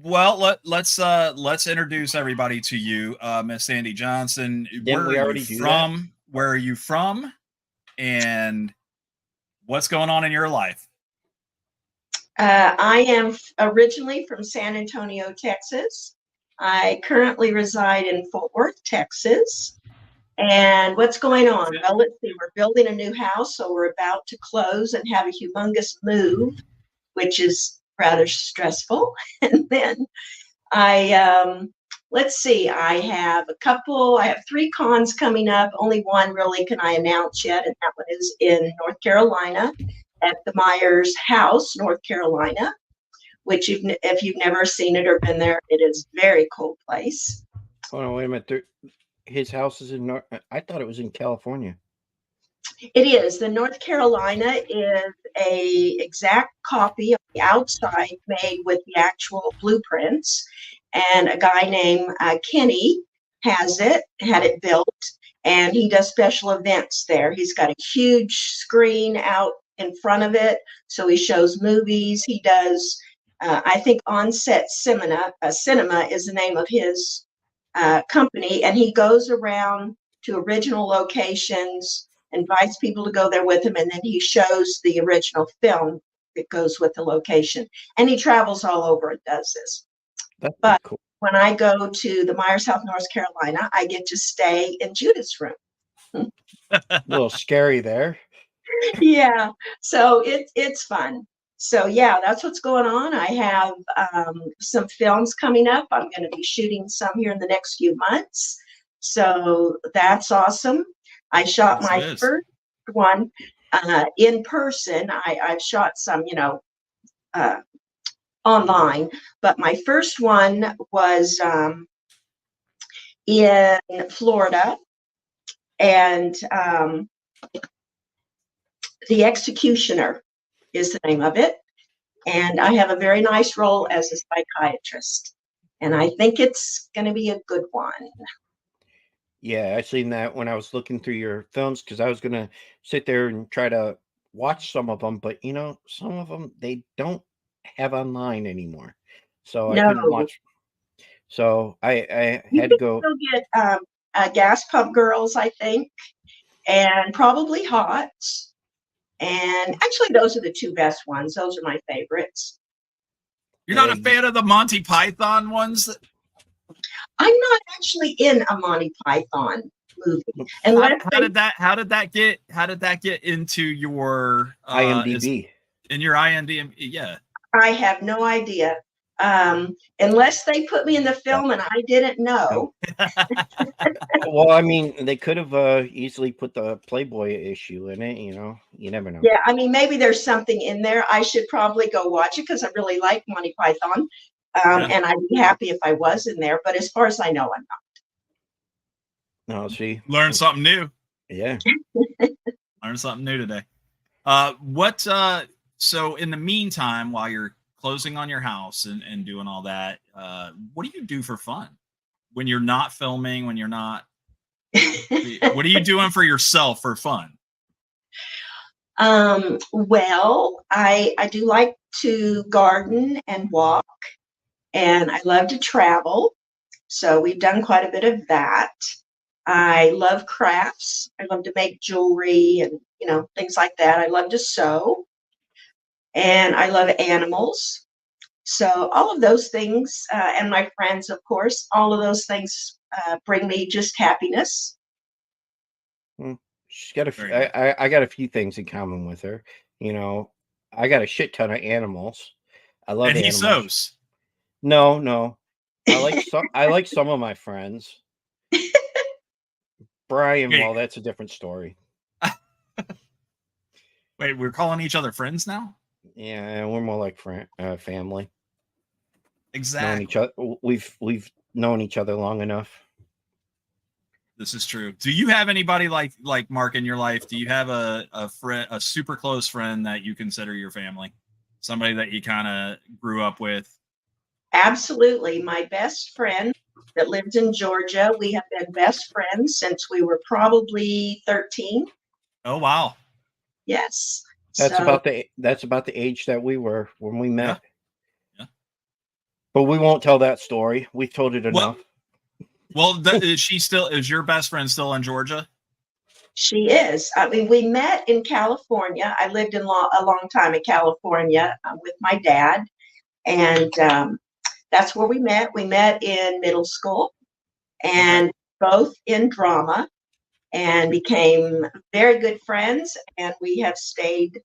Well, let's introduce everybody to you, Miss Sandy Johnson. Where Didn't are we you already do that? from? Where are you from? And what's going on in your life? I am originally from San Antonio, Texas. I currently reside in Fort Worth, Texas. And what's going on? Well, let's see, we're building a new house, so we're about to close and have a humongous move, which is rather stressful. And then let's see, I have three cons coming up. Only one really can I announce yet, and that one is in North Carolina at the Myers House, North Carolina, which if you've never seen it or been there, it is a very cool place. Hold on, wait a minute. His house is in North. I thought it was in California. It is. The North Carolina is a exact copy of the outside made with the actual blueprints. And a guy named Kenny had it built, and he does special events there. He's got a huge screen out in front of it, so he shows movies. He does, I think, on-set cinema. Cinema is the name of his company, and he goes around to original locations, invites people to go there with him, and then he shows the original film that goes with the location. And he travels all over and does this. But cool. When I go to the Myers House, North Carolina, I get to stay in Judith's room. A little scary there. Yeah, so it's fun. So yeah, that's what's going on. I have some films coming up. I'm going to be shooting some here in the next few months. So that's awesome. I shot my first one in person. I've shot some, online, but my first one was in Florida, and The Executioner is the name of it. And I have a very nice role as a psychiatrist. And I think it's going to be a good one. Yeah, I seen that when I was looking through your films, because I was going to sit there and try to watch some of them. But, some of them, they don't have online anymore. So I couldn't watch. So I had to go. You can still get Gas Pump Girls, I think, and probably Hot. And actually, those are the two best ones. Those are my favorites. You're not a fan of the Monty Python ones? I'm not actually in a Monty Python movie. How did that get into your IMDb? In your IMDb, yeah. I have no idea. Unless they put me in the film and I didn't know. Well, I mean, they could have easily put the Playboy issue in it, you never know. Yeah, I mean, maybe there's something in there. I should probably go watch it because I really like Monty Python. And I'd be happy if I was in there. But as far as I know, I'm not. No, see. Learn something new. Yeah. Learn something new today. So in the meantime, while you're closing on your house and doing all that, what do you do for fun when you're not filming, when you're not, what are you doing for yourself for fun? Well, I do like to garden and walk, and I love to travel. So we've done quite a bit of that. I love crafts. I love to make jewelry and, things like that. I love to sew. And I love animals. So all of those things, and my friends, of course, all of those things bring me just happiness. She's got I got a few things in common with her. I got a shit ton of animals. I love animals. And he sews. No. I like some of my friends. Brian, well, that's a different story. Wait, we're calling each other friends now? Yeah, we're more like family. Exactly. We've known each other long enough. This is true. Do you have anybody like Mark in your life? Do you have a friend, a super close friend that you consider your family? Somebody that you kind of grew up with? Absolutely. My best friend that lives in Georgia. We have been best friends since we were probably 13. Oh, wow. Yes. That's about the age that we were when we met. Yeah. But we won't tell that story. We've told it enough. Is your best friend still in Georgia? She is. I mean, we met in California. I lived a long time in California with my dad, and that's where we met. We met in middle school, and both in drama, and became very good friends. And we have stayed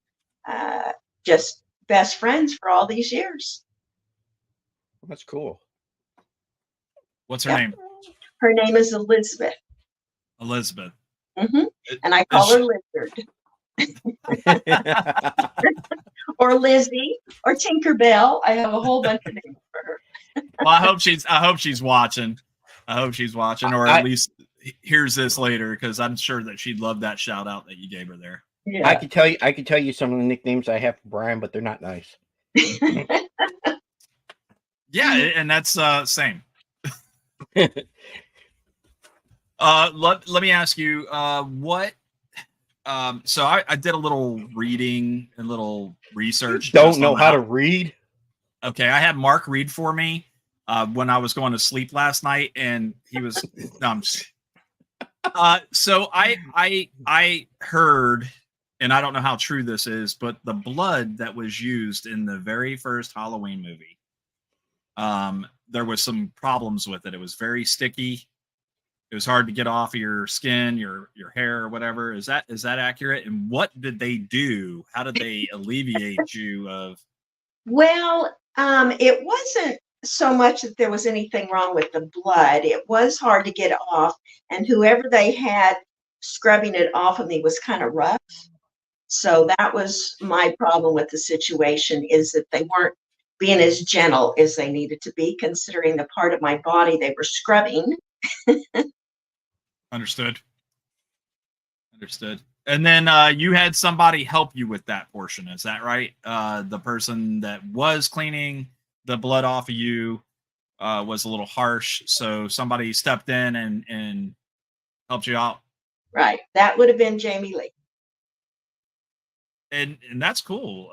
just best friends for all these years. That's cool. What's her name? Her name is Elizabeth. Elizabeth. Mm-hmm. And I call her Lizard. Or Lizzie, or Tinkerbell. I have a whole bunch of names for her. Well, I hope she's watching. Or at least hears this later, because I'm sure that she'd love that shout out that you gave her there. Yeah. I could tell you some of the nicknames I have for Brian, but they're not nice. Yeah, and that's same. Let me ask you what. So I did a little reading and little research. Don't know how to read. Okay, I had Mark read for me when I was going to sleep last night, and he was. No, I'm just, so I heard, and I don't know how true this is, but the blood that was used in the very first Halloween movie, there was some problems with it. It was very sticky. It was hard to get off of your skin, your hair, or whatever. Is that accurate? And what did they do? How did they alleviate you of? Well, it wasn't so much that there was anything wrong with the blood. It was hard to get off, and whoever they had scrubbing it off of me was kind of rough. So that was my problem with the situation, is that they weren't being as gentle as they needed to be, considering the part of my body they were scrubbing. Understood. And then you had somebody help you with that portion. Is that right? The person that was cleaning the blood off of you was a little harsh, so somebody stepped in and helped you out. Right. That would have been Jamie Lee. And that's cool.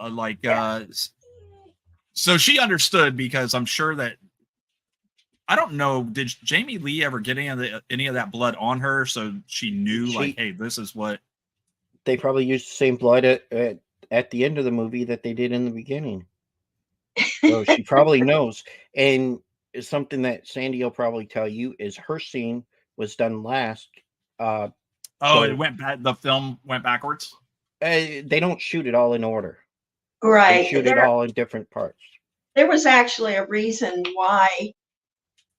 So she understood, because I'm sure that, I don't know, did Jamie Lee ever get any of that blood on her, so she knew like, hey, this is what they probably used the same blood at the end of the movie that they did in the beginning. So she probably knows. And something that Sandy will probably tell you is her scene was done last. It went back. The film went backwards. They don't shoot it all in order. Right. They shoot it all in different parts. There was actually a reason why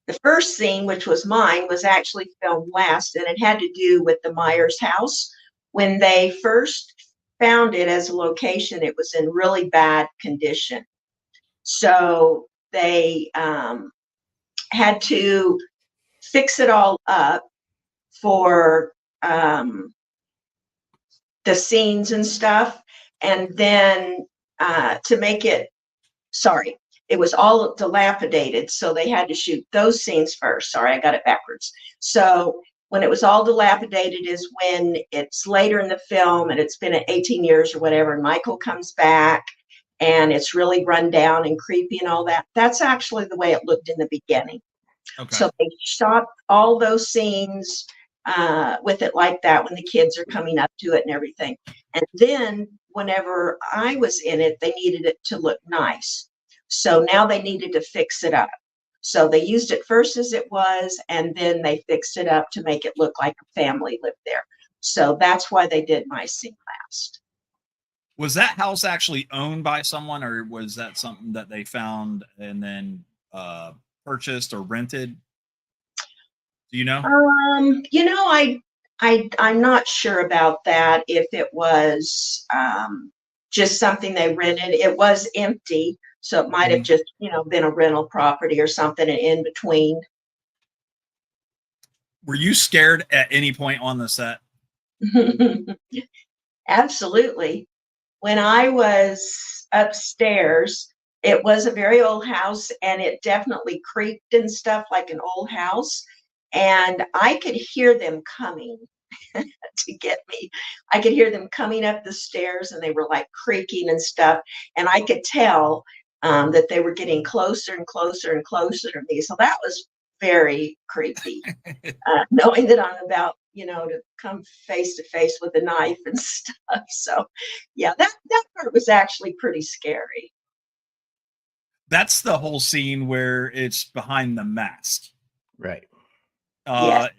the first scene, which was mine, was actually filmed last, and it had to do with the Myers house. When they first found it as a location, it was in really bad condition. So they had to fix it all up for the scenes and stuff. And then to make it, it was all dilapidated, so they had to shoot those scenes first. Sorry, I got it backwards. So when it was all dilapidated is when it's later in the film, and it's been 18 years or whatever, and Michael comes back, and it's really run down and creepy and all that. That's actually the way it looked in the beginning. Okay. So they shot all those scenes with it like that when the kids are coming up to it and everything. And then whenever I was in it, they needed it to look nice. So now they needed to fix it up. So they used it first as it was, and then they fixed it up to make it look like a family lived there. So that's why they did my scene last. Was that house actually owned by someone, or was that something that they found and then purchased or rented? Do you know? I'm not sure about that. If it was just something they rented, it was empty. So it might have just, been a rental property or something in between. Were you scared at any point on the set? Absolutely. When I was upstairs, it was a very old house, and it definitely creaked and stuff like an old house. And I could hear them coming to get me. I could hear them coming up the stairs, and they were like creaking and stuff. And I could tell that they were getting closer and closer and closer to me. So that was very creepy, knowing that I'm about, to come face to face with a knife and stuff. So yeah, that part was actually pretty scary. That's the whole scene where it's behind the mask. Right. Yes.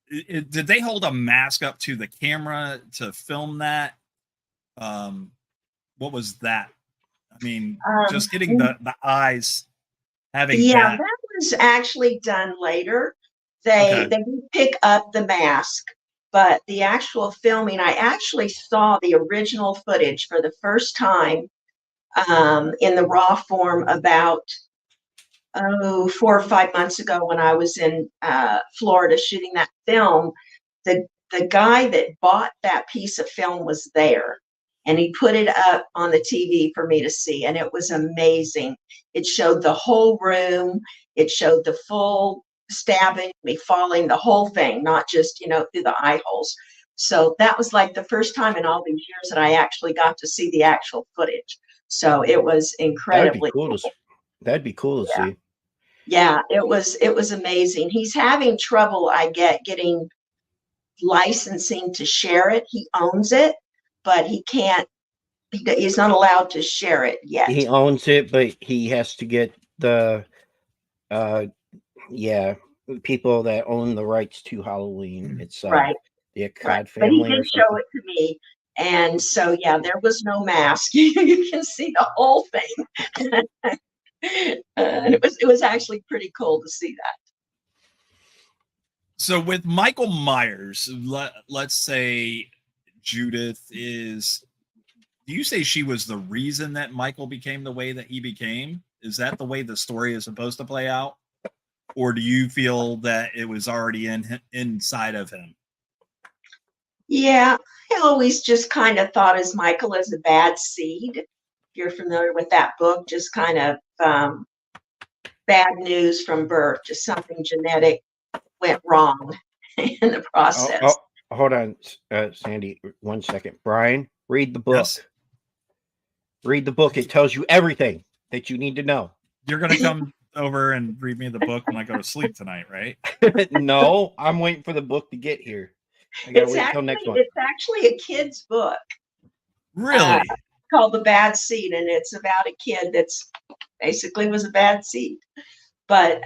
Did they hold a mask up to the camera to film that? What was that? I mean, just getting the eyes having that was actually done later. They did pick up the mask, but the actual filming, I actually saw the original footage for the first time in the raw form about 4 or 5 months ago when I was in Florida shooting that film. The guy that bought that piece of film was there, and he put it up on the TV for me to see, and it was amazing. It showed the whole room. It showed the full stabbing, me falling, the whole thing, not just, through the eye holes. So that was like the first time in all these years that I actually got to see the actual footage. So it was incredibly cool. That'd be cool to see. Yeah, it was amazing. He's having trouble, I getting licensing to share it. He owns it, but he can't. He's not allowed to share it yet. He owns it, but he has to get the people that own the rights to Halloween. It's right. The Akkad family. But he did show it to me, and so yeah, there was no mask. You can see the whole thing. And it was actually pretty cool to see that. So with Michael Myers, let's say Judith is, do you say she was the reason that Michael became the way that he became? Is that the way the story is supposed to play out? Or do you feel that it was already inside of him? Yeah, I always just kind of thought as Michael as a bad seed. If you're familiar with that book, just kind of bad news from birth, just something genetic went wrong in the process. Hold on, Sandy, 1 second. Brian, read the book. Yes. Read the book. It tells you everything that you need to know. You're going to come over and read me the book when I go to sleep tonight, right? No, I'm waiting for the book to get here. I gotta wait until next one. It's actually a kid's book. Really? Called The Bad Seed, and it's about a kid that's basically was a bad seed. But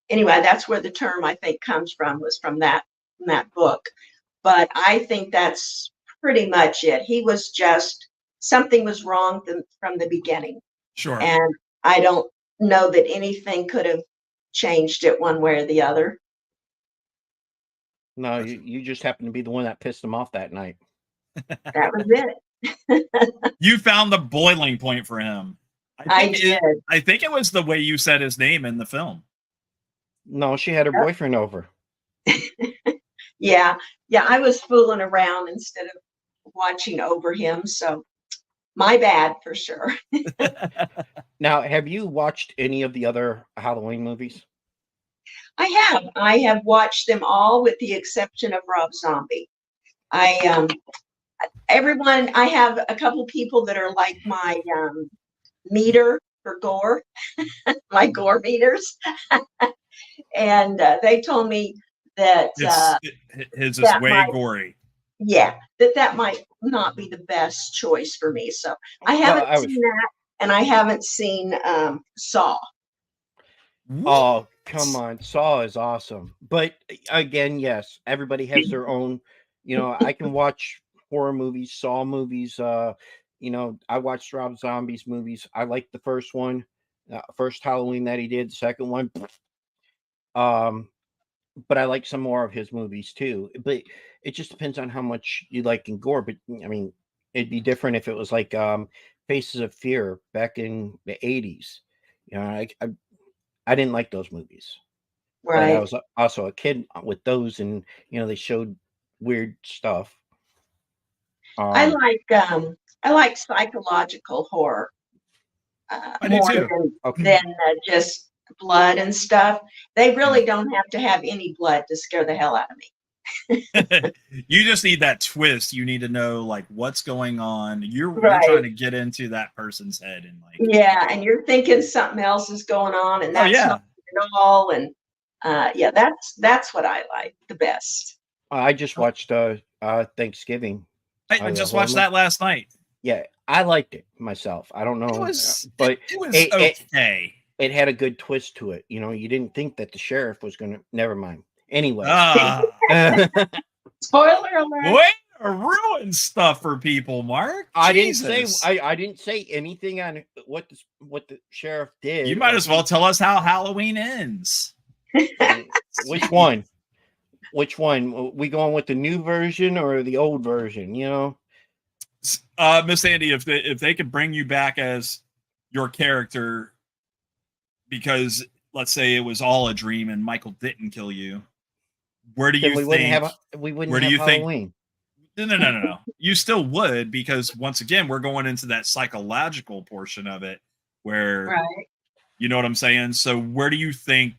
anyway, that's where the term I think comes from, was from that book. But I think that's pretty much it. He was just, something was wrong from the beginning. Sure. And I don't know that anything could have changed it one way or the other. No, you just happened to be the one that pissed him off that night. That was it. You found the boiling point for him. I did. I think it was the way you said his name in the film. No, she had her boyfriend over. Yeah, I was fooling around instead of watching over him. So my bad for sure. Now, have you watched any of the other Halloween movies? I have watched them all with the exception of Rob Zombie. I have a couple people that are like my meter for gore, my gore meters. And they told me that his is way gory. Yeah, that might not be the best choice for me. So I haven't seen that, and I haven't seen Saw. Oh, come on. Saw is awesome. But again, yes, everybody has their own, I can watch horror movies, Saw movies. I watched Rob Zombie's movies. I liked the first one, first Halloween that he did, the second one. But I like some more of his movies too. But it just depends on how much you like in gore. But I mean, it'd be different if it was like Faces of Fear back in the 80s. I didn't like those movies. Right. But I was also a kid with those, and they showed weird stuff. I like psychological horror more than just blood and stuff. They really don't have to have any blood to scare the hell out of me. You just need that twist. You need to know like what's going on. You're Right. trying to get into that person's head and like Yeah, and you're thinking something else is going on, and oh that's yeah. not at all. And yeah, that's what I like the best. I just watched Thanksgiving. I just watched that last night. Yeah, I liked it myself. I don't know, It was but it was it, okay. it had a good twist to it. You know, you didn't think that the sheriff was gonna. Never mind. Anyway, Spoiler alert. way to ruin stuff for people, Mark. I Jesus. didn't say I didn't say anything on what the sheriff did. You might as well tell us how Halloween ends. Which one? Which one? We going with the new version or the old version? You know, Miss Andy, if they could bring you back as your character, because let's say it was all a dream and Michael didn't kill you, where do you think we wouldn't where do have you Halloween? Think? No. You still would, because once again, we're going into that psychological portion of it, where Right. you know what I'm saying. So where do you think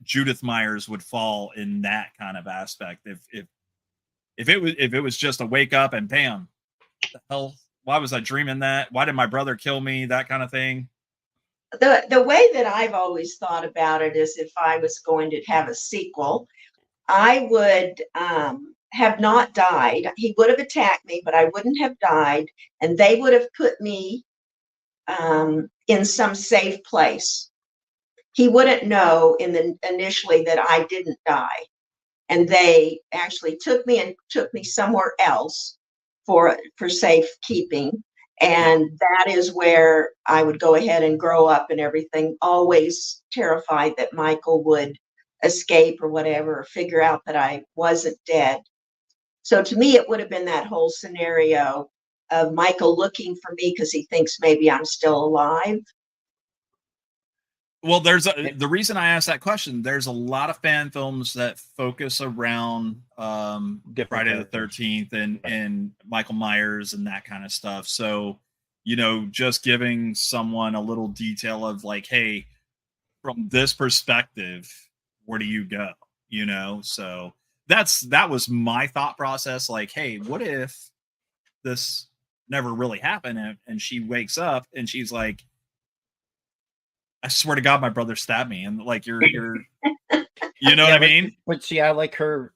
Judith Myers would fall in that kind of aspect? If it was just a wake up and bam, what the hell? Why was I dreaming that? Why did my brother kill me? That kind of thing. The way that I've always thought about it is, if I was going to have a sequel, I would have not died. He would have attacked me, but I wouldn't have died, and they would have put me in some safe place. He wouldn't know initially that I didn't die, and they actually took me somewhere else for safekeeping. And that is where I would go ahead and grow up and everything, always terrified that Michael would escape or whatever, or figure out that I wasn't dead. So to me, it would have been that whole scenario of Michael looking for me because he thinks maybe I'm still alive. Well, the reason I asked that question. There's a lot of fan films that focus around Friday the 13th and Michael Myers and that kind of stuff. So, you know, just giving someone a little detail of like, hey, from this perspective, where do you go? You know, so that was my thought process. Like, hey, what if this never really happened and she wakes up and she's like, I swear to God, my brother stabbed me, and like you're you know what I mean? But see, I like her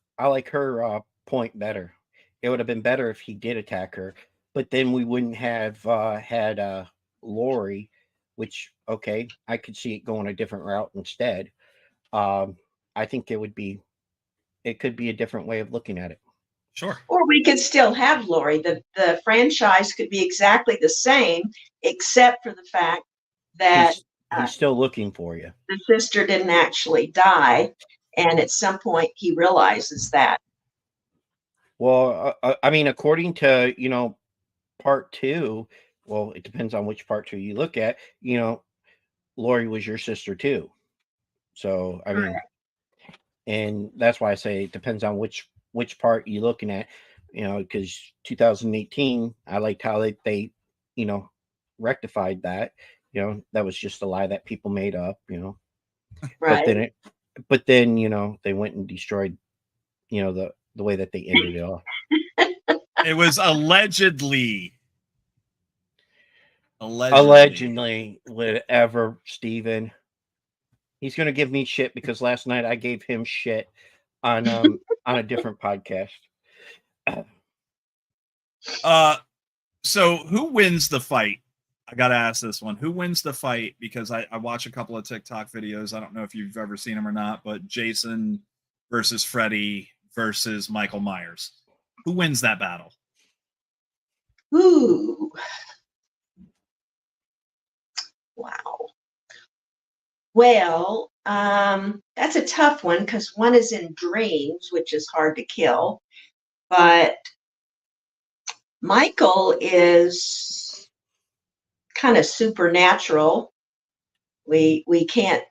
point better. It would have been better if he did attack her, but then we wouldn't have had Lori, which okay, I could see it going a different route instead. I think it could be a different way of looking at it. Sure. Or we could still have Lori. The franchise could be exactly the same, except for the fact that he's still looking for you. The sister didn't actually die, and at some point he realizes that. Well, I mean, according to, you know, part 2, well, it depends on which part 2 you look at, you know, Lori was your sister too. So, I mean, and that's why I say it depends on which part you're looking at, you know, because 2018, I liked how they, you know, rectified that. You know, that was just a lie that people made up, you know. Right. But then, you know, they went and destroyed, you know, the way that they ended it off. It was allegedly, whatever, Steven. He's gonna give me shit because last night I gave him shit on a different podcast. So who wins the fight? I gotta ask this one. Who wins the fight? Because I watch a couple of TikTok videos. I don't know if you've ever seen them or not, but Jason versus Freddy versus Michael Myers. Who wins that battle? Ooh. Wow. Well, that's a tough one because one is in dreams, which is hard to kill. But Michael is kind of supernatural. We can't,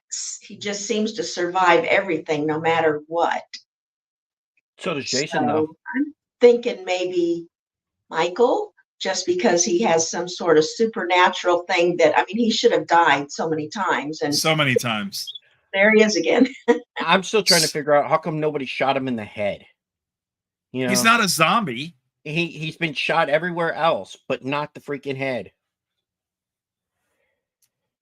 he just seems to survive everything no matter what. So does Jason, though. I'm thinking maybe Michael, just because he has some sort of supernatural thing that, I mean, he should have died so many times. And so many times. there he is again. I'm still trying to figure out how come nobody shot him in the head. You know, He's not a zombie. he's been shot everywhere else, but not the freaking head.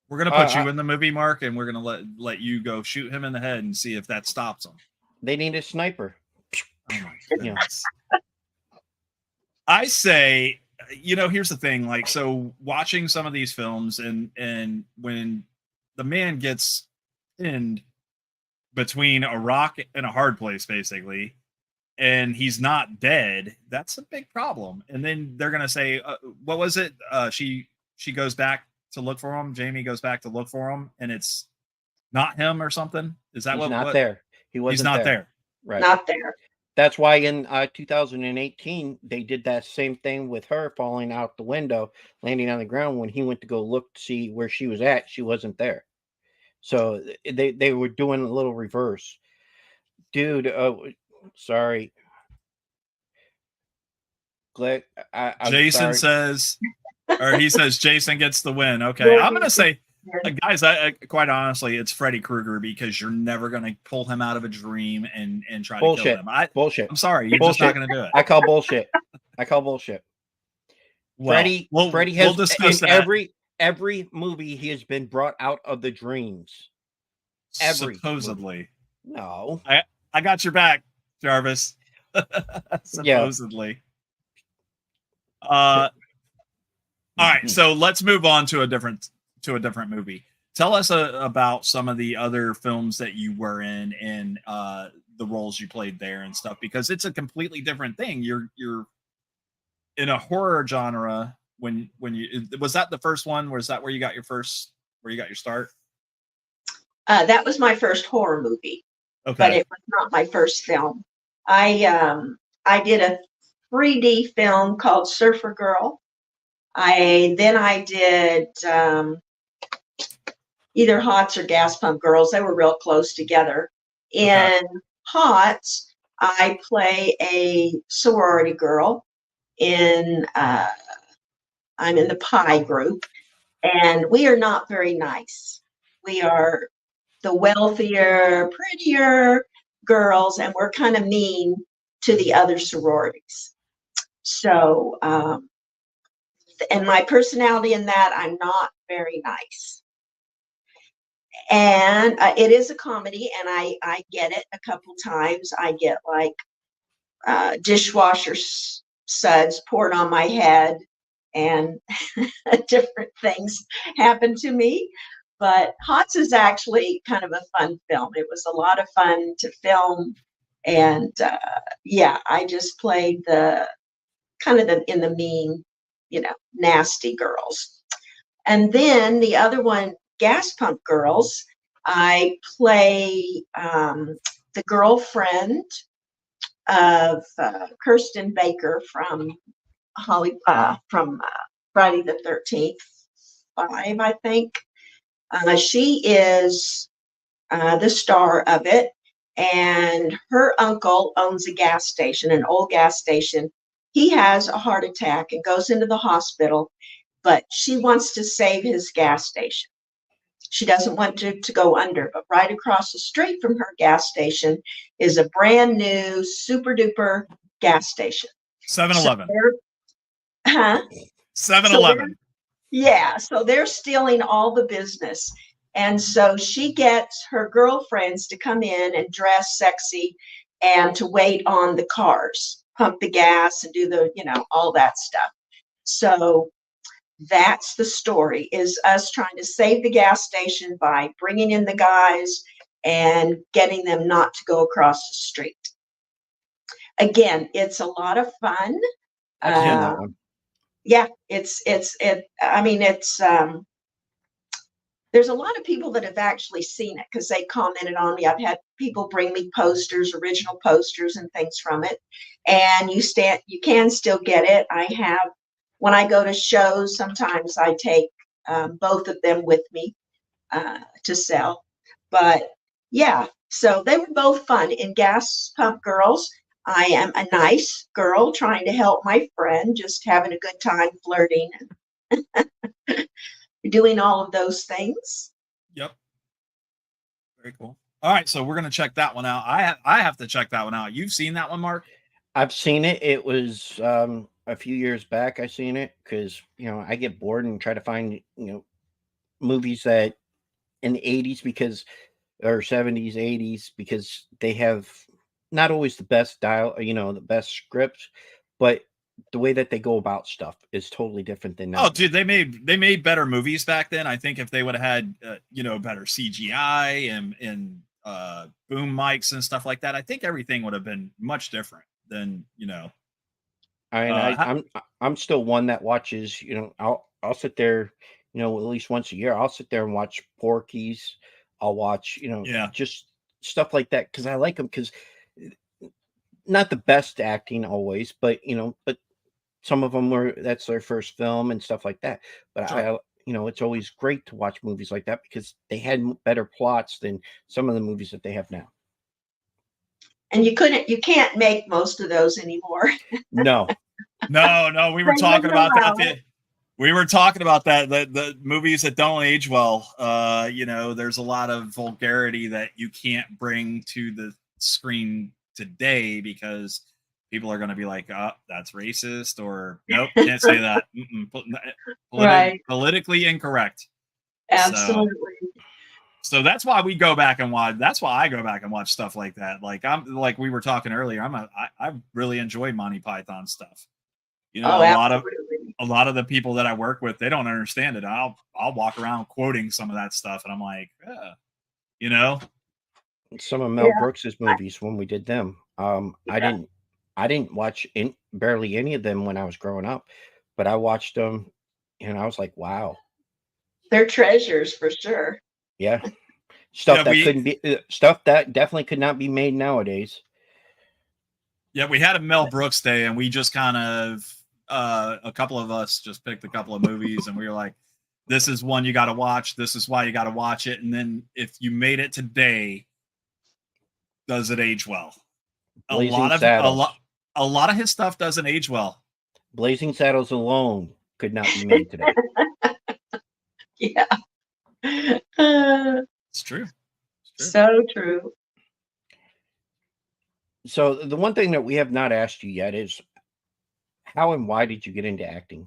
We're gonna put you in the movie, Mark, and we're gonna let you go shoot him in the head and see if that stops him. They need a sniper. Oh my goodness. I say, here's the thing. Like, so watching some of these films, and when the man gets pinned between a rock and a hard place, basically, and he's not dead, that's a big problem. And then they're gonna say, what was it? She goes back to look for him. Jamie goes back to look for him, and it's not him or something. Is that he's not there? He wasn't. He's not there. Right. Not there. That's why in 2018 they did that same thing with her falling out the window, landing on the ground. When he went to go look to see where she was at, she wasn't there. So they were doing a little reverse. Dude, sorry. I'm Jason sorry. says, or he says Jason gets the win. Okay, I'm gonna say, guys, I quite honestly, it's Freddy Krueger, because you're never gonna pull him out of a dream and try to kill him. Bullshit. I'm sorry, you're Bullshit. just not gonna do it. I call bullshit. Well, Freddy has we'll discuss in that. every movie he has been brought out of the dreams. Supposedly. Movie. No. I got your back, Jarvis. Supposedly. All right, so let's move on to a different movie. Tell us about some of the other films that you were in and the roles you played there and stuff, because it's a completely different thing. You're in a horror genre. When you was that the first one? Was that where you got your start? That was my first horror movie, Okay, but it was not my first film. I did a 3D film called Surfer Girl. I did either Hots or Gas Pump Girls. They were real close together. In Hots, I play a sorority girl. I'm in the Pie group, and we are not very nice. We are the wealthier, prettier girls, and we're kind of mean to the other sororities. So, and my personality in that, I'm not very nice. And it is a comedy, and I get it a couple times. I get like dishwasher suds poured on my head, and different things happen to me. But Hots is actually kind of a fun film. It was a lot of fun to film. And I just played the kind of in the mean, nasty girls. And then the other one, Gas Pump Girls, I play the girlfriend of Kirsten Baker from Friday the 13th, 5, I think. She is the star of it, and her uncle owns a gas station, an old gas station. He has a heart attack and goes into the hospital, but she wants to save his gas station. She doesn't want to go under, but right across the street from her gas station is a brand new super duper gas station. 7-Eleven. Huh? 7-Eleven. So they're stealing all the business. And so she gets her girlfriends to come in and dress sexy and to wait on the cars, pump the gas and do all that stuff. So that's the story, is us trying to save the gas station by bringing in the guys and getting them not to go across the street. Again, it's a lot of fun. There's a lot of people that have actually seen it because they commented on me. I've had people bring me posters, original posters and things from it. And you can still get it. When I go to shows, sometimes I take both of them with me to sell. But yeah, so they were both fun. In Gas Pump Girls, I am a nice girl trying to help my friend, just having a good time flirting and doing all of those things. Yep. Very cool. All right, so we're gonna check that one out. I have to check that one out. You've seen that one, Mark? I've seen it. It was a few years back. I seen it because I get bored and try to find movies that in the 80s because or 70s, 80s because they have not always the best the best scripts, but the way that they go about stuff is totally different than now. Oh, dude, they made better movies back then. I think if they would have had better CGI and boom mics and stuff like that, I think everything would have been much different than I mean, uh, ha- I'm still one that watches. I'll sit there, at least once a year. I'll sit there and watch Porky's. I'll watch, yeah. just stuff like that because I like them because not the best acting always, but but some of them that's their first film and stuff like that. But Sure. it's always great to watch movies like that because they had better plots than some of the movies that they have now. And you can't make most of those anymore. No. No, we were They talking wouldn't about allow that. it. We were talking about that. The movies that don't age well. There's a lot of vulgarity that you can't bring to the screen today because people are going to be like, "Oh, that's racist," or "Nope, can't say that." Right. Politically incorrect. Absolutely. So that's why we go back and watch. That's why I go back and watch stuff like that. Like we were talking earlier. I really enjoy Monty Python stuff. Oh, A lot of the people that I work with, they don't understand it. I'll walk around quoting some of that stuff, and I'm like, Some of Mel Brooks's movies when we did them. I didn't watch barely any of them when I was growing up, but I watched them, and I was like, wow, they're treasures for sure. yeah, stuff that definitely could not be made nowadays. Yeah, we had a Mel Brooks day, and we just kind of a couple of us just picked a couple of movies, and we were like, "This is one you got to watch. This is why you got to watch it." And then if you made it today, does it age well? A lot of his stuff doesn't age well. Blazing Saddles alone could not be made today. Yeah. It's true. So true. So the one thing that we have not asked you yet is how and why did you get into acting?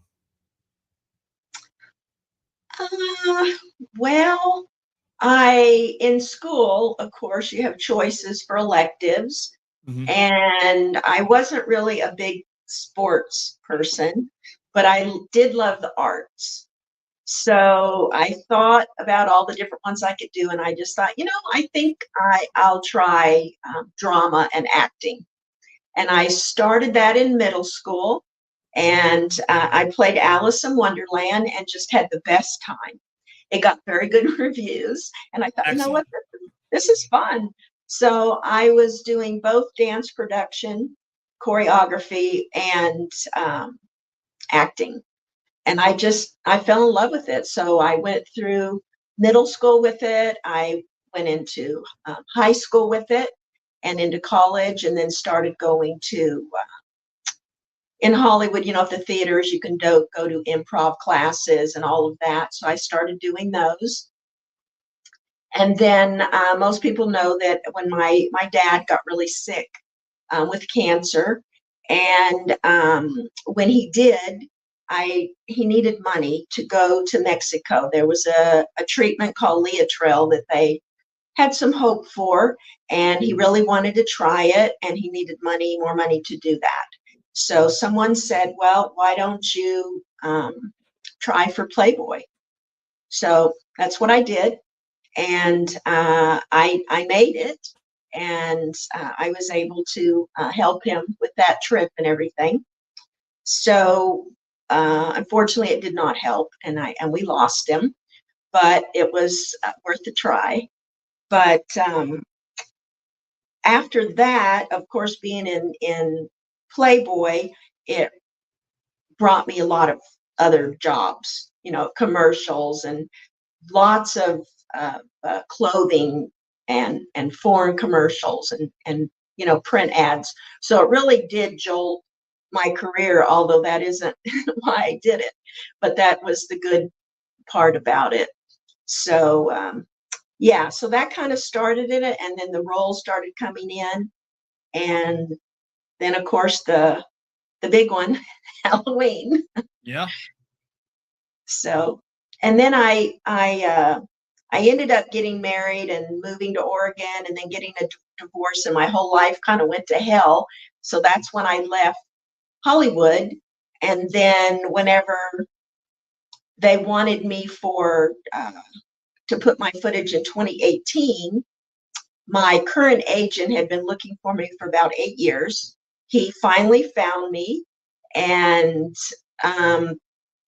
Well, in school, of course, you have choices for electives, and I wasn't really a big sports person, but I did love the arts. So I thought about all the different ones I could do, and I just thought, I think I'll try drama and acting. And I started that in middle school, and I played Alice in Wonderland and just had the best time. It got very good reviews, and I thought, Excellent. you know what, this is fun. So I was doing both dance production, choreography, and acting. And I fell in love with it. So I went through middle school with it. I went into high school with it and into college, and then started going to in Hollywood, at the theaters, you can go to improv classes and all of that. So I started doing those. And then most people know that when my dad got really sick with cancer, and when he did, he needed money to go to Mexico. There was a treatment called Leotrel that they had some hope for, and he really wanted to try it, and he needed more money to do that. So someone said, well, why don't you try for Playboy? So that's what I did, and I made it, and I was able to help him with that trip and everything. So unfortunately, it did not help, and we lost him, but it was worth a try. But after that, of course, being in Playboy, it brought me a lot of other jobs, commercials and lots of clothing and foreign commercials and print ads. So it really did jolt my career, although that isn't why I did it, but that was the good part about it. So yeah, so that kind of started it, and then the roles started coming in, and then of course the big one, Halloween. Yeah. So, and then I ended up getting married and moving to Oregon, and then getting a divorce, and my whole life kind of went to hell. So that's when I left Hollywood, and then whenever they wanted me for to put my footage in 2018, my current agent had been looking for me for about 8 years. He finally found me, and um,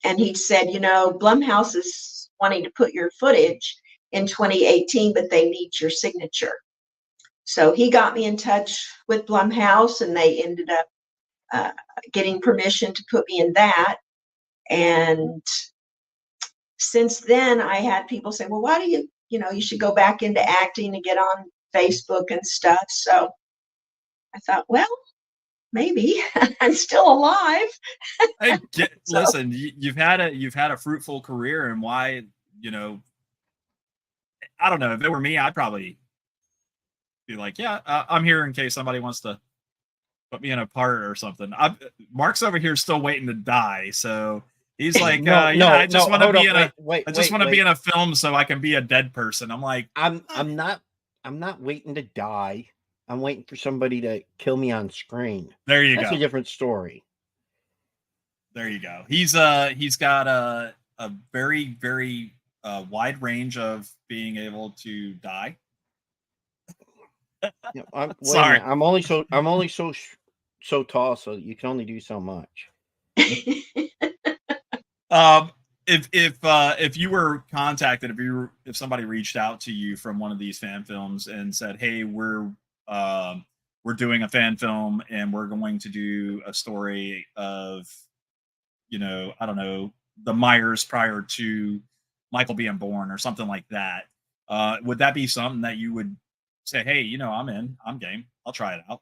and he said, Blumhouse is wanting to put your footage in 2018, but they need your signature. So he got me in touch with Blumhouse, and they ended up getting permission to put me in that. And since then, I had people say, well, why do you should go back into acting and get on Facebook and stuff. So I thought, well, maybe I'm still alive. So, Listen, you've had a fruitful career, and why, I don't know. If it were me, I'd probably be like, yeah, I'm here in case somebody wants to put me in a part or something. Mark's over here still waiting to die, so he's like, I just want to be be in a film so I can be a dead person. I'm like, I'm not waiting to die. I'm waiting for somebody to kill me on screen. There you That's go. a different story. There you go. He's got a very, very wide range of being able to die. Sorry, I'm only so tall, so you can only do so much. If you were contacted, if somebody reached out to you from one of these fan films and said, hey, we're doing a fan film and we're going to do a story of, I don't know, the Myers prior to Michael being born or something like that, would that be something that you would say, hey, I'm game, I'll try it out?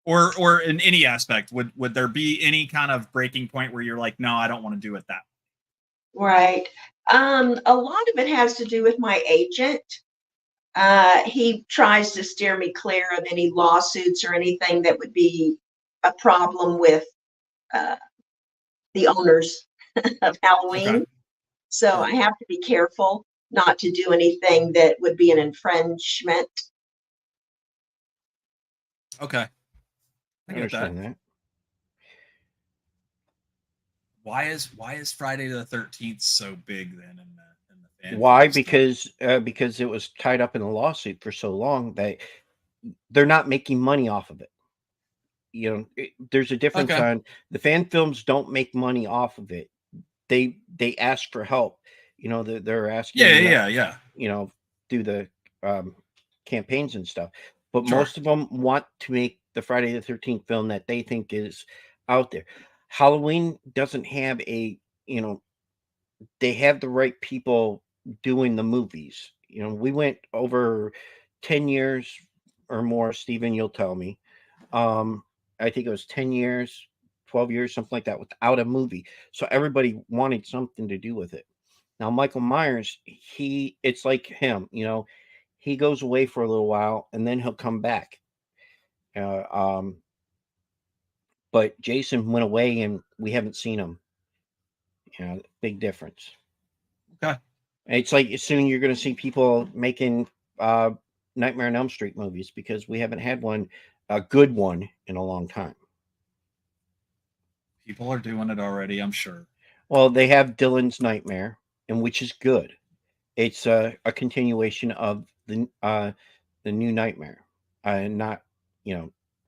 Or in any aspect, would there be any kind of breaking point where you're like, no, I don't want to do it that way? Right. A lot of it has to do with my agent. He tries to steer me clear of any lawsuits or anything that would be a problem with the owners of Halloween. Okay. So Sure. I have to be careful not to do anything that would be an infringement. Okay. I understand that. Why is Friday the 13th so big then in the fan? Why? Because it was tied up in a lawsuit for so long that they're not making money off of it. There's a difference on the fan films. Don't make money off of it. They ask for help. They're asking. Yeah. Do the campaigns and stuff. But Sure. Most of them want to make the Friday the 13th film that they think is out there. Halloween doesn't have they have the right people doing the movies. We went over 10 years or more, Stephen, you'll tell me. I think it was 10 years, 12 years, something like that, without a movie. So everybody wanted something to do with it. Now, Michael Myers, it's like him, he goes away for a little while and then he'll come back. But Jason went away and we haven't seen him. Big difference. Okay. It's like soon you're going to see people making Nightmare on Elm Street movies because we haven't had a good one in a long time. People are doing it already, I'm sure. Well, they have Dylan's Nightmare, and which is good. It's a continuation of the new Nightmare, not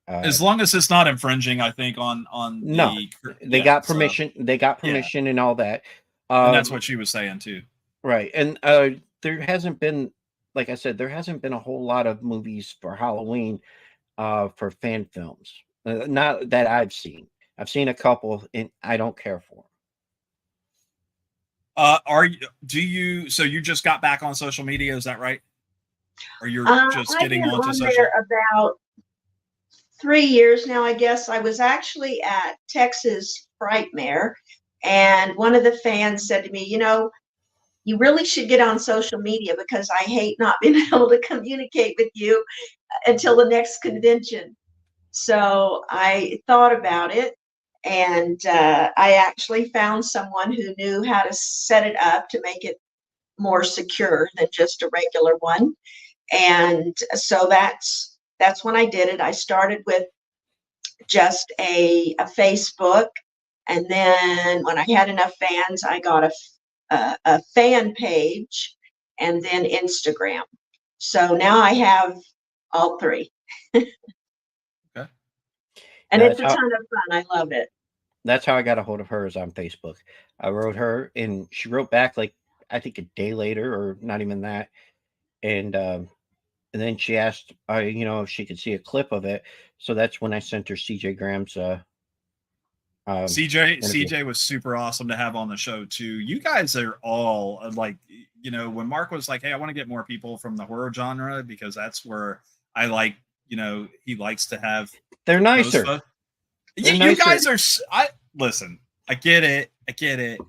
as long as it's not infringing, I think on no, they got permission. They got permission and all that. And that's what she was saying too. Right, and there hasn't been, like I said, there hasn't been a whole lot of movies for Halloween for fan films. Not that I've seen. I've seen a couple, and I don't care for them. So you just got back on social media? Is that right? Or you're just getting onto social? There about 3 years now, I guess. I was actually at Texas Frightmare, and one of the fans said to me, you really should get on social media because I hate not being able to communicate with you until the next convention. So I thought about it, and I actually found someone who knew how to set it up to make it more secure than just a regular one. And so that's when I did it. I started with just a Facebook, and then when I had enough fans, I got a fan page, and then Instagram. So now I have all three. Okay. And Yeah, it's a ton of fun. I love it. that's how I got a hold of hers on Facebook. I wrote her, and she wrote back like I think a day later, or not even that. And then she asked, if she could see a clip of it. So that's when I sent her CJ Graham's interview. CJ was super awesome to have on the show too. You guys are all like, when Mark was like, "Hey, I want to get more people from the horror genre because that's where I like, he likes to have." They're nicer. You guys are. Listen. I get it.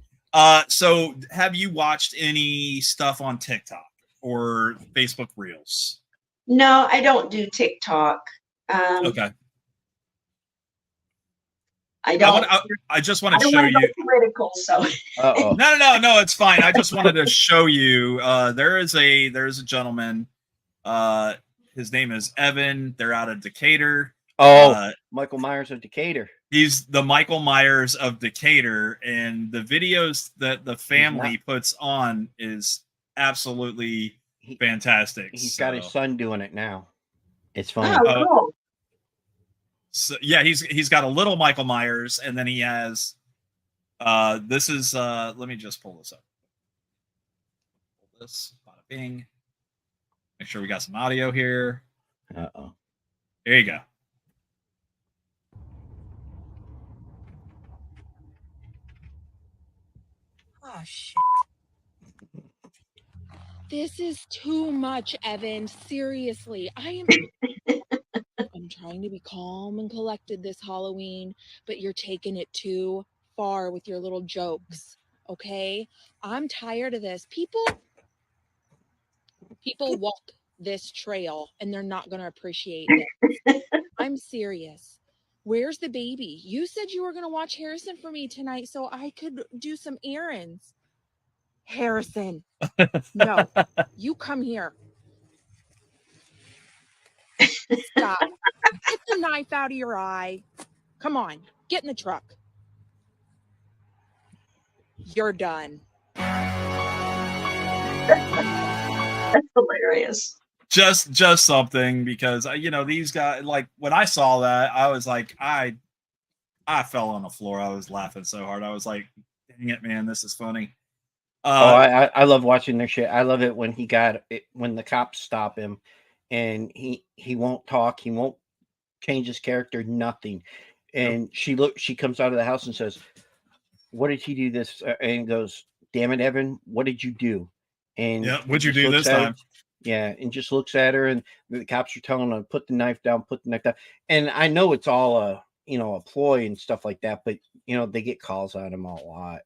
So have you watched any stuff on TikTok or Facebook Reels? No, I don't do TikTok. Okay. I don't. I just want to show you. Political, so. No, it's fine. I just wanted to show you. There is a gentleman. His name is Evan. They're out of Decatur. Michael Myers of Decatur. He's the Michael Myers of Decatur, and the videos that the family puts on is absolutely fantastic. He's got his son doing it now. It's funny. Oh, cool. So yeah, he's got a little Michael Myers, and then he has this is let me just pull this up. Pull this, bada bing. Make sure we got some audio here. There you go. Oh shit. This is too much, Evan. Seriously. I'm trying to be calm and collected this Halloween, but you're taking it too far with your little jokes. Okay? I'm tired of this. People walk this trail and they're not going to appreciate it. I'm serious. Where's the baby? You said you were going to watch Harrison for me tonight so I could do some errands. Harrison. No, you come here. Stop. Get the knife out of your eye. Come on, get in the truck. You're done. That's hilarious. Just something, because these guys, like, when I saw that, I was like, I fell on the floor. I was laughing so hard. I was like, dang it, man, this is funny. I love watching their shit. I love it when when the cops stop him and he won't talk, he won't change his character, nothing. And she comes out of the house and says, "What did he do this?" And goes, "Damn it, Evan, what did you do?" And what'd you do this time? And just looks at her, and the cops are telling her, "Put the knife down, put the knife down." And I know it's all a ploy and stuff like that, but they get calls on him a lot.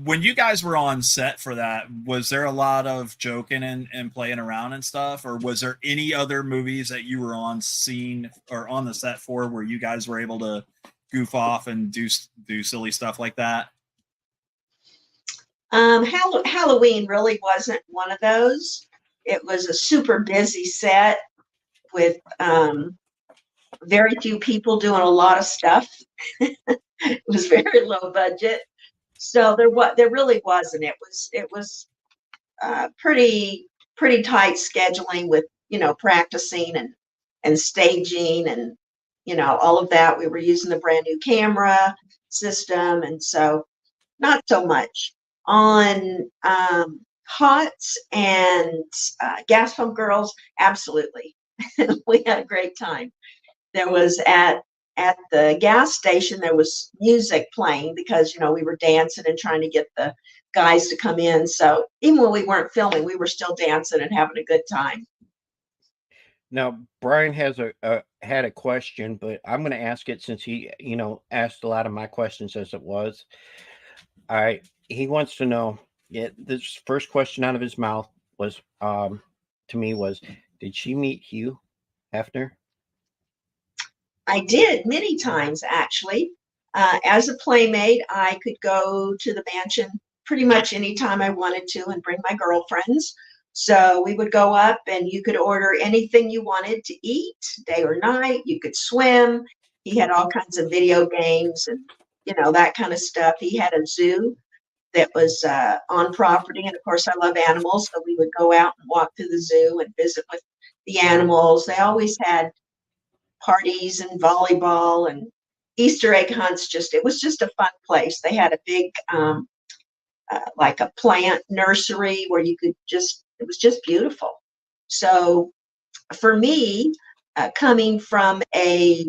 When you guys were on set for that, was there a lot of joking and playing around and stuff, or was there any other movies that you were on scene or on the set for where you guys were able to goof off and do silly stuff like that? Halloween really wasn't one of those. It was a super busy set with very few people doing a lot of stuff. It was very low budget. So there really wasn't. It was pretty tight scheduling with practicing and staging and all of that. We were using the brand new camera system, and so not so much on Hots and Gas Pump Girls. Absolutely, we had a great time. There was at the gas station, there was music playing because, we were dancing and trying to get the guys to come in. So even when we weren't filming, we were still dancing and having a good time. Now, Brian has had a question, but I'm going to ask it since he, asked a lot of my questions as it was. He wants to know, Yeah, this first question out of his mouth was to me was, did she meet Hugh Hefner? I did many times, actually. As a playmate, I could go to the mansion pretty much anytime I wanted to and bring my girlfriends. So we would go up and you could order anything you wanted to eat, day or night. You could swim. He had all kinds of video games and, that kind of stuff. He had a zoo that was on property. And of course, I love animals. So we would go out and walk through the zoo and visit with the animals. They always had parties and volleyball and Easter egg hunts. It was just a fun place. They had a big, like a plant nursery where you could it was just beautiful. So for me, coming from a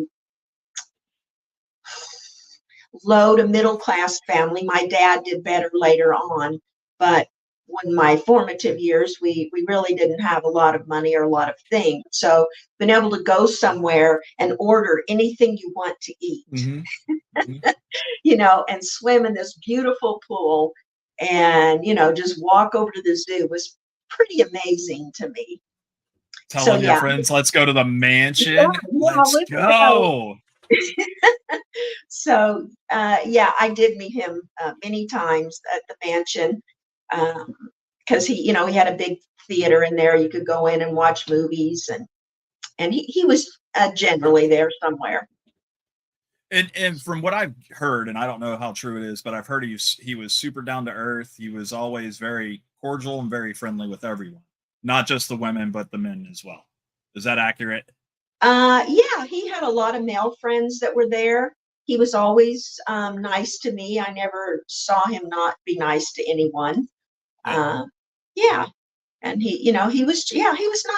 low to middle class family, my dad did better later on, but when my formative years, we really didn't have a lot of money or a lot of things. So being able to go somewhere and order anything you want to eat, and swim in this beautiful pool and, just walk over to the zoo was pretty amazing to me. Telling your friends, let's go to the mansion. Let's go. So, I did meet him many times at the mansion because he had a big theater in there. You could go in and watch movies, and he was generally there somewhere. And from what I've heard, and I don't know how true it is, but I've heard he was super down to earth. He was always very cordial and very friendly with everyone, not just the women, but the men as well. Is that accurate? Yeah, he had a lot of male friends that were there. He was always nice to me. I never saw him not be nice to anyone. Yeah. And he was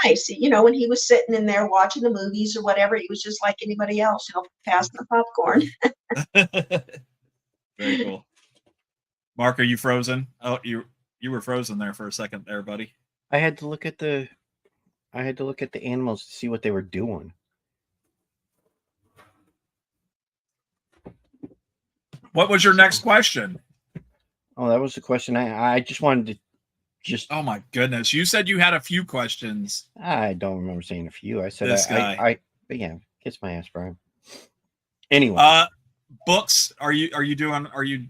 nice. When he was sitting in there watching the movies or whatever, he was just like anybody else, passing the popcorn. Very cool. Mark, are you frozen? Oh, you were frozen there for a second there, buddy. I had to look at the animals to see what they were doing. What was your next question? Oh, that was the question. I just wanted to Oh my goodness. You said you had a few questions. I don't remember saying a few. I said this guy. But yeah, kiss my ass, Brian. Anyway. Books. Are you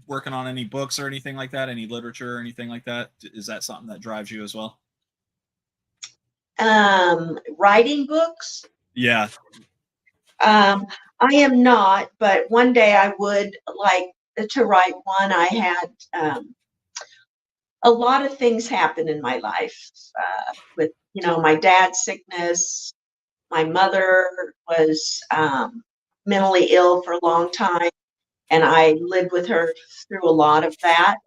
working on any books or anything like that? Any literature or anything like that? Is that something that drives you as well? Writing books? Yeah. I am not, but one day I would like to write one. I had a lot of things happen in my life with, my dad's sickness. My mother was mentally ill for a long time, and I lived with her through a lot of that.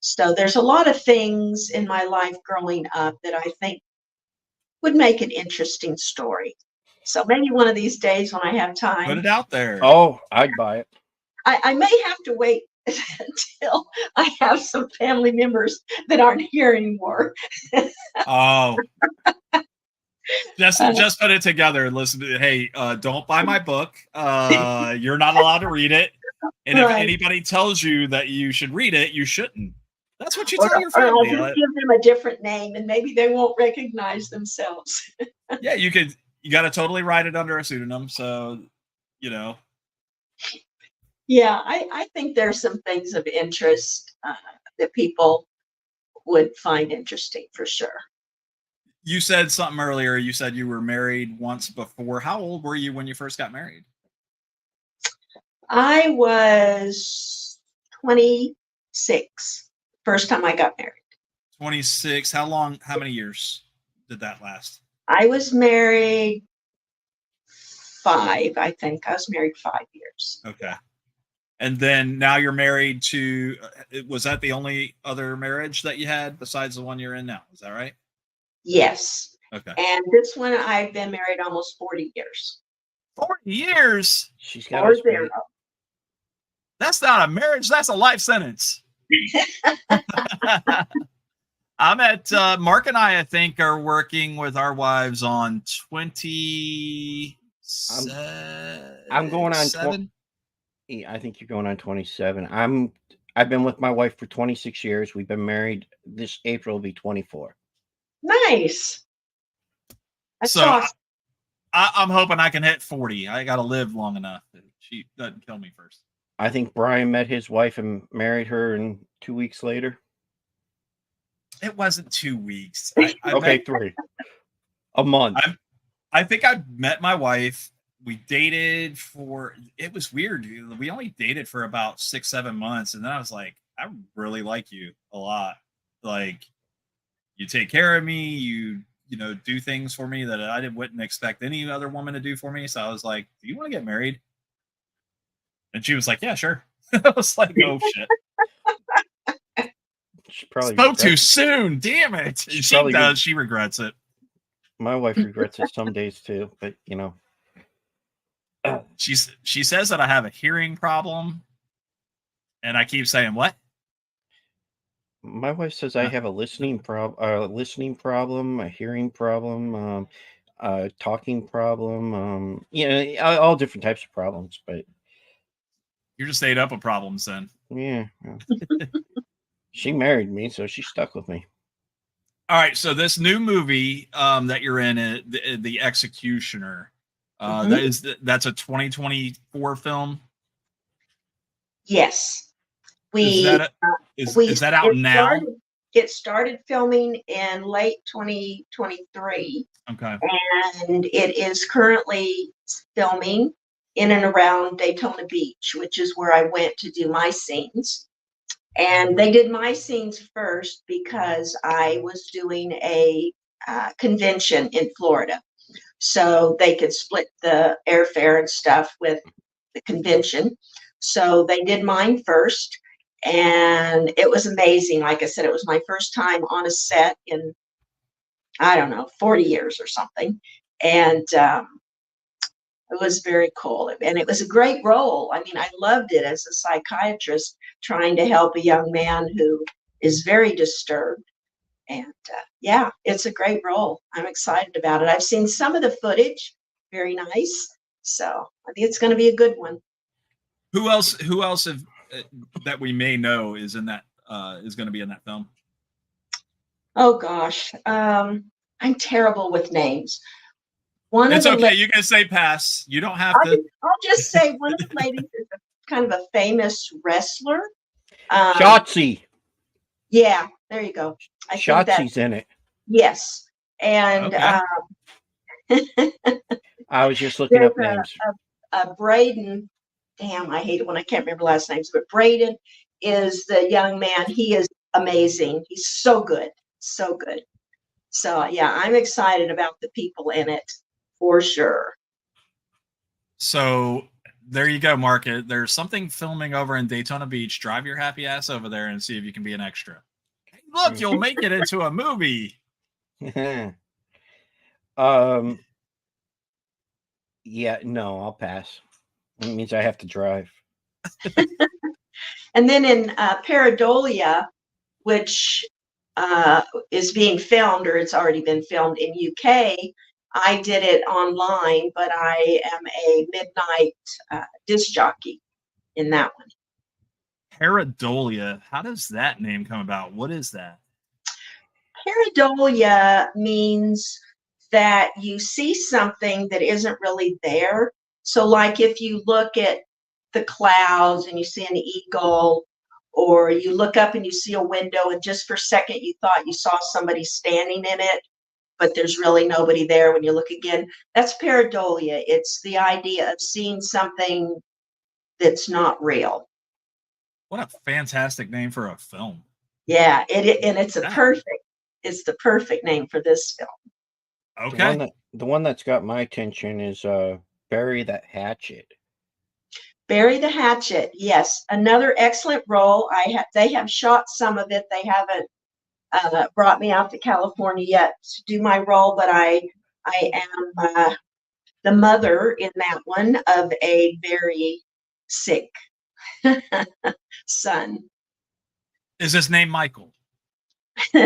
So there's a lot of things in my life growing up that I think would make an interesting story. So maybe one of these days when I have time. Put it out there. Oh, I'd buy it. I may have to wait until I have some family members that aren't here anymore. Oh. Just put it together and listen to hey, don't buy my book. You're not allowed to read it. And if anybody tells you that you should read it, you shouldn't. That's what you tell your family. Or I'll just give them a different name and maybe they won't recognize themselves. Yeah, you got to totally write it under a pseudonym. So, Yeah, I think there's some things of interest that people would find interesting for sure. You said something earlier. You said you were married once before. How old were you when you first got married? I was 26. First time I got married. 26. How many years did that last? I was married 5, I think. I was married 5 years. Okay. And then now you're married to, was that the only other marriage that you had besides the one you're in now? Is that right? Yes. Okay. And this one, I've been married almost 40 years. 40 years? She's got us beat. That's not a marriage. That's a life sentence. I'm at Mark and I think, are working with our wives on 27. I'm going on 7. I think you're going on 27. I've been with my wife for 26 years. We've been married. This April will be 24. Nice. That's So awesome. I'm hoping I can hit 40. I got to live long enough that she doesn't kill me first. I think Brian met his wife and married her, and 2 weeks later. It wasn't 2 weeks. Okay, 3. A month. I think I met my wife. We dated for, it was weird. We only dated for about 6-7 months. And then I was like, I really like you a lot. Like, you take care of me. You do things for me that I wouldn't expect any other woman to do for me. So I was like, do you want to get married? And she was like, yeah, sure. I was like, oh shit. She probably Spoke too regrets it. soon. Damn it. She probably does. She regrets it. My wife regrets it some days too, but She says that I have a hearing problem, and I keep saying what? my wife says I have a listening problem, a hearing problem, a talking problem, all different types of problems. But You're just ate up with problems then. yeah, she married me, so she stuck with me. All right, so this new movie that you're in, the Executioner, that's a 2024 film. Yes. Is that out now? It started filming in late 2023. Okay. And it is currently filming in and around Daytona Beach, which is where I went to do my scenes. And they did my scenes first because I was doing a convention in Florida. So they could split the airfare and stuff with the convention. So they did mine first. And it was amazing. Like I said, it was my first time on a set in, I don't know, 40 years or something. And it was very cool. And it was a great role. I mean, I loved it as a psychiatrist trying to help a young man who is very disturbed. And yeah, it's a great role. I'm excited about it. I've seen some of the footage. Very nice. So I think it's going to be a good one. Who else that we may know is in that is going to be in that film? Oh gosh, I'm terrible with names. It's okay. You can say pass. You don't have to. I'll just say one of the ladies is kind of a famous wrestler. Shotzi. Yeah, there you go. Shotzi's in it. Yes, and Okay. I was just looking up names. Braden. Damn, I hate it when I can't remember last names. But Braden is the young man. He is amazing. He's so good, so good. So yeah, I'm excited about the people in it for sure. So there you go, Mark. There's something filming over in Daytona Beach. Drive your happy ass over there and see if you can be an extra. Look, you'll make it into a movie. Yeah, no, I'll pass. It means I have to drive. And then in Paradolia, which is being filmed, or it's already been filmed in UK, I did it online, but I am a midnight disc jockey in that one. Paradolia. How does that name come about? What is that? Paradolia means that you see something that isn't really there. So like if you look at the clouds and you see an eagle, or you look up and you see a window and just for a second you thought you saw somebody standing in it, but there's really nobody there when you look again. That's pareidolia. It's the idea of seeing something that's not real. What a fantastic name for a film. Yeah, it's the perfect name for this film. Okay. The one that's got my attention is Bury That Hatchet. Bury the Hatchet. Yes, another excellent role. They have shot some of it. They haven't brought me out to California yet to do my role, but I am the mother in that one of a very sick son. Is his name Michael? No.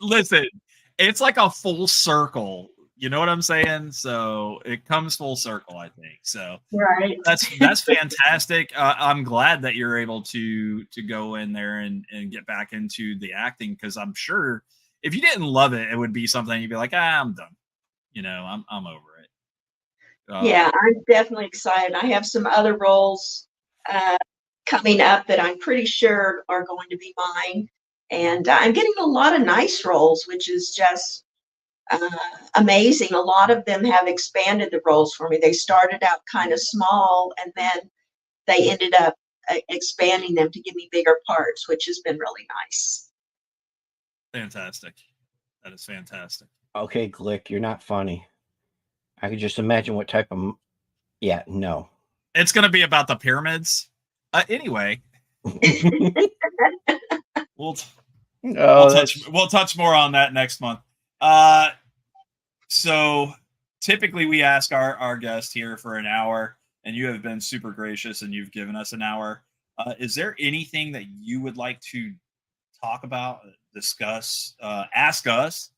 Listen, it's like a full circle You know what I'm saying? So it comes full circle, I think. So Right. that's fantastic. I'm glad that you're able to go in there and get back into the acting, because I'm sure if you didn't love it, it would be something you'd be like, I'm done. I'm over it. Yeah, I'm definitely excited. I have some other roles coming up that I'm pretty sure are going to be mine. And I'm getting a lot of nice roles, which is just amazing. A lot of them have expanded the roles for me. They started out kind of small, and then they ended up expanding them to give me bigger parts, which has been really nice. Fantastic. That is fantastic. Okay, Glick, you're not funny. I could just imagine what type of. Yeah, no. It's going to be about the pyramids. Anyway, we'll touch more on that next month. So typically we ask our guest here for an hour, and you have been super gracious and you've given us an hour. Is there anything that you would like to talk about, discuss, ask us?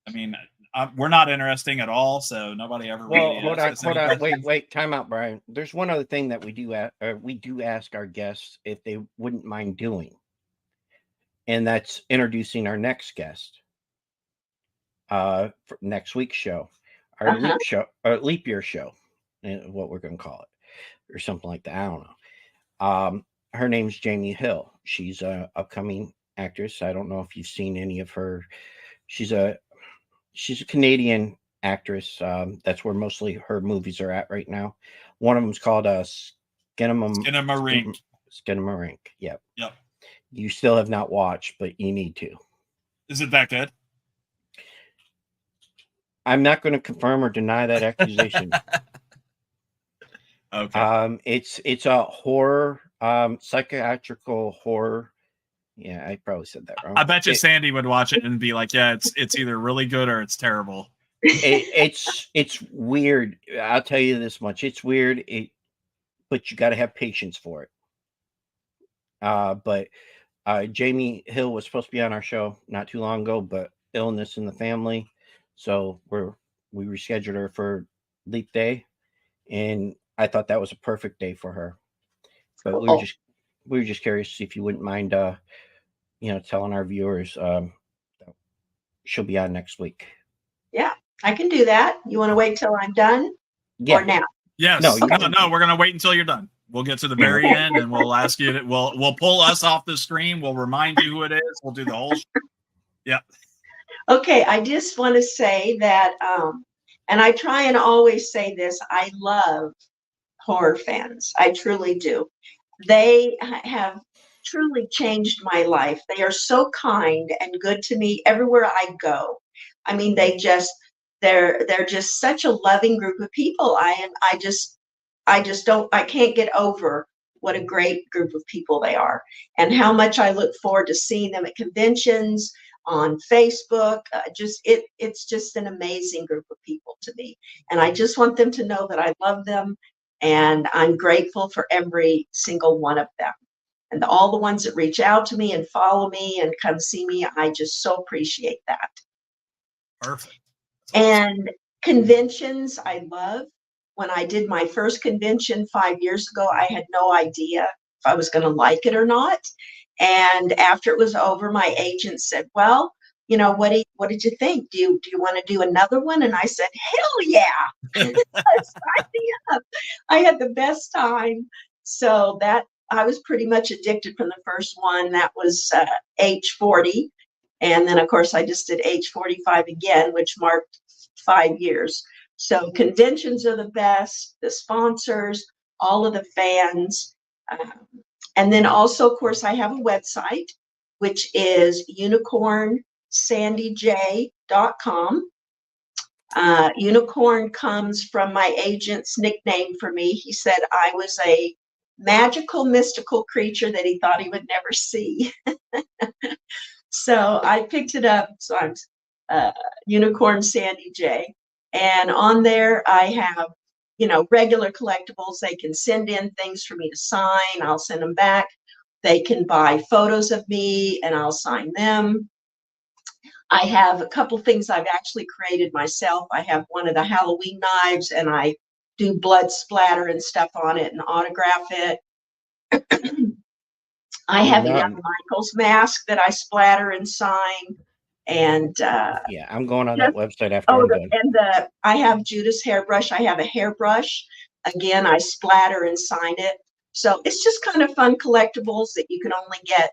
I mean, we're not interesting at all, so nobody ever. Well, really hold on, questions. wait, time out, Brian. There's one other thing that we do ask our guests if they wouldn't mind doing, and that's introducing our next guest. For next week's show, our leap year show, what we're going to call it, or something like that. I don't know. Her name's Jamie Hill. She's a upcoming actress. I don't know if you've seen any of her. She's a Canadian actress. That's where mostly her movies are at right now. One of them's called Skinamarink. Skinamarink. Yep. Yep. You still have not watched, but you need to. Is it that good? I'm not going to confirm or deny that accusation. Okay. It's a horror, psychiatrical horror. Yeah, I probably said that wrong. I bet you Sandy would watch it and be like, "Yeah, it's either really good or it's terrible." It's weird. I'll tell you this much: it's weird. But you got to have patience for it. But Jamie Hill was supposed to be on our show not too long ago, but illness in the family, so we rescheduled her for Leap Day, and I thought that was a perfect day for her. But we were just curious to see if you wouldn't mind, telling our viewers she'll be on next week. Yeah, I can do that. You want to wait till I'm done? Yeah. Or now? Yes. No, we're gonna wait until you're done. We'll get to the very end, and we'll ask you. We'll pull us off the screen. We'll remind you who it is. We'll do the whole. Yeah. Okay, I just want to say that, and I try and always say this: I love horror fans. I truly do. They have truly changed my life. They are so kind and good to me everywhere I go. I mean, they're just such a loving group of people. I can't get over what a great group of people they are, and how much I look forward to seeing them at conventions, on Facebook. It's just an amazing group of people to me, and I just want them to know that I love them, and I'm grateful for every single one of them, and all the ones that reach out to me and follow me and come see me. I just so appreciate that. Perfect. And conventions, I love. When I did my first convention 5 years ago, I had no idea if I was going to like it or not. And after it was over, my agent said, "Well, what did you think? Do you want to do another one?" And I said, "Hell yeah!" Sign me up. I had the best time. So that I was pretty much addicted from the first one. That was age 40. And then, of course, I just did age 45 again, which marked 5 years. So conventions are the best, the sponsors, all of the fans. And then also, of course, I have a website, which is unicornsandyj.com. Unicorn comes from my agent's nickname for me. He said I was a magical, mystical creature that he thought he would never see. So I picked it up. So I'm Unicorn Sandy J. And on there I have, regular collectibles. They can send in things for me to sign. I'll send them back. They can buy photos of me and I'll sign them. I have a couple things I've actually created myself. I have one of the Halloween knives, and I do blood splatter and stuff on it and autograph it. I have a Young Michael's mask that I splatter and sign. And Yeah, I'm going on that website after I'm done. and I have Judith's hairbrush. I have a hairbrush. Again, I splatter and sign it. So it's just kind of fun collectibles that you can only get,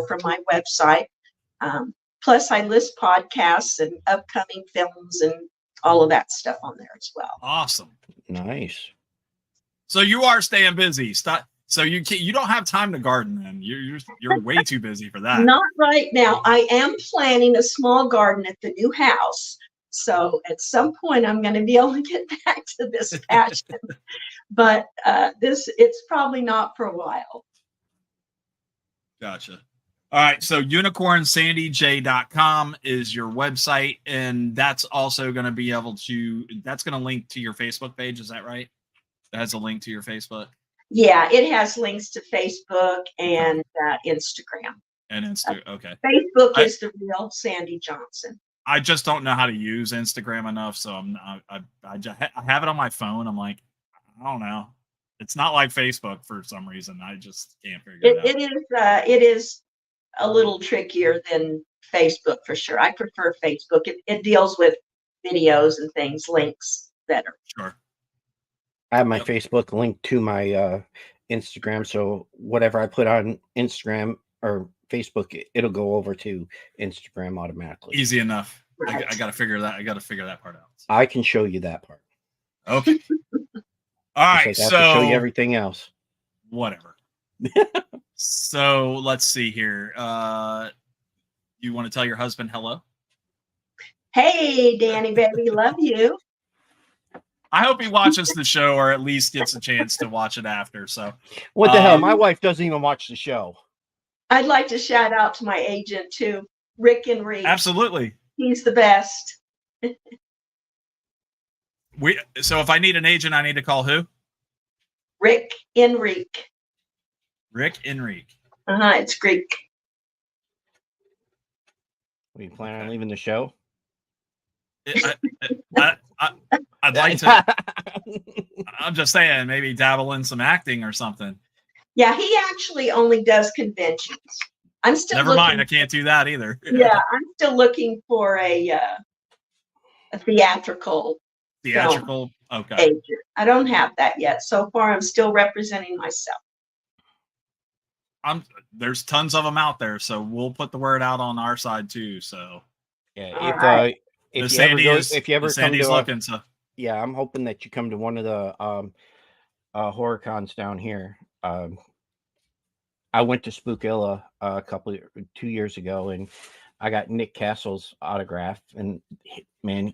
from my website. Plus, I list podcasts and upcoming films and all of that stuff on there as well. Awesome. Nice. So you are staying busy. So you don't have time to garden, then you're way too busy for that. Not right now. I am planning a small garden at the new house. So at some point I'm going to be able to get back to this passion. But it's probably not for a while. Gotcha. All right. So unicornsandyj.com is your website. And that's also going to be that's going to link to your Facebook page. Is that right? That has a link to your Facebook. Yeah, it has links to Facebook and Instagram. And Instagram. Okay. Facebook is the real Sandy Johnson. I just don't know how to use Instagram enough. So I have it on my phone. I'm like, I don't know. It's not like Facebook for some reason. I just can't figure it out. It is a little trickier than Facebook for sure. I prefer Facebook. It deals with videos and things, links better. Sure. I have my Facebook linked to my Instagram, so whatever I put on Instagram or Facebook, it'll go over to Instagram automatically. Easy enough. Right. I got to figure that. I got to figure that part out. I can show you that part. Okay. All right. I have to show you everything else. Whatever. So let's see here. You want to tell your husband hello? Hey, Danny, baby, love you. I hope he watches the show, or at least gets a chance to watch it after. So, what the hell? My wife doesn't even watch the show. I'd like to shout out to my agent too, Rick Enrique. Absolutely, he's the best. So if I need an agent, I need to call who? Rick Enrique. Rick Enrique. It's Greek. Are you planning on leaving the show? I'd like to. I'm just saying, maybe dabble in some acting or something. Yeah, he actually only does conventions. I'm still. Never mind, I can't do that either. Yeah, I'm still looking for a theatrical. Theatrical. Okay. Agent. I don't have that yet. So far, I'm still representing myself. There's tons of them out there, so we'll put the word out on our side too. So yeah, if you ever come to looking, so yeah, I'm hoping that you come to one of the horror cons down here. I went to Spookilla 2 years ago, and I got Nick Castle's autograph, and man,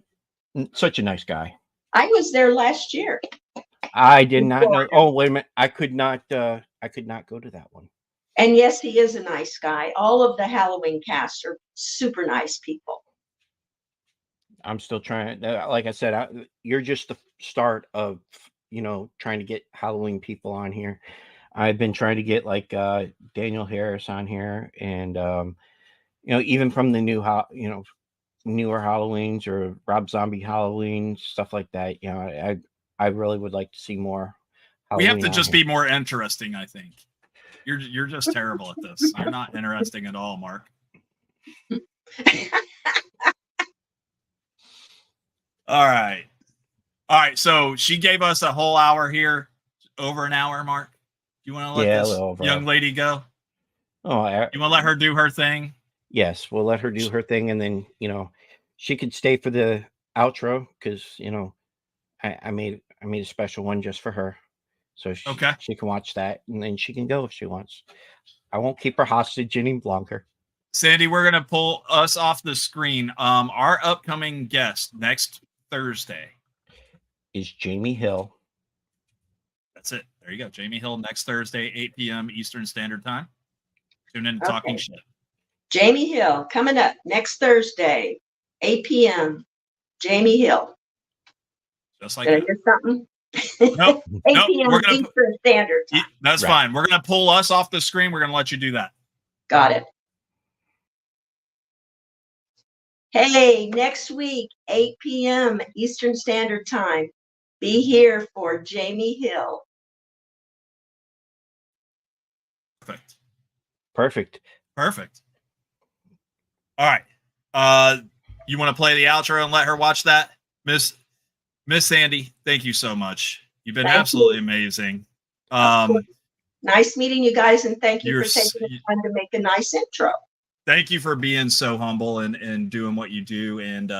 such a nice guy. I was there last year. I did not know. Oh, wait a minute. I could not go to that one. And yes, he is a nice guy. All of the Halloween cast are super nice people. I'm still trying. Like I said, you're just the start of, trying to get Halloween people on here. I've been trying to get like Daniel Harris on here, and even from the newer Halloweens or Rob Zombie Halloween, stuff like that. I really would like to see more. We have to just be more interesting, I think. You're just terrible at this. You're not interesting at all, Mark. All right. So she gave us a whole hour here, over an hour, Mark. You want to let this young lady go? Oh, you want to let her do her thing? Yes, we'll let her do her thing, and then she could stay for the outro because I made a special one just for her. So she can watch that, and then she can go if she wants. I won't keep her hostage any longer. Sandy, we're going to pull us off the screen. Our upcoming guest next Thursday is Jamie Hill. That's it. There you go. Jamie Hill next Thursday, 8 p.m. Eastern Standard Time. Tune in to Talking Shit. Jamie Hill coming up next Thursday, 8 p.m. Jamie Hill. Just like Did I hear something? Nope. 8 p.m. Eastern Standard Time. That's fine. We're going to pull us off the screen. We're going to let you do that. Got it. Hey, next week, 8 p.m. Eastern Standard Time. Be here for Jamie Hill. Perfect. Perfect. Perfect. All right. You want to play the outro and let her watch that? Miss Sandy, thank you so much. You've been Thank absolutely you. amazing. Of course. Nice meeting you guys, and thank you You're for taking the time to make a nice intro. Thank you for being so humble and doing what you do. And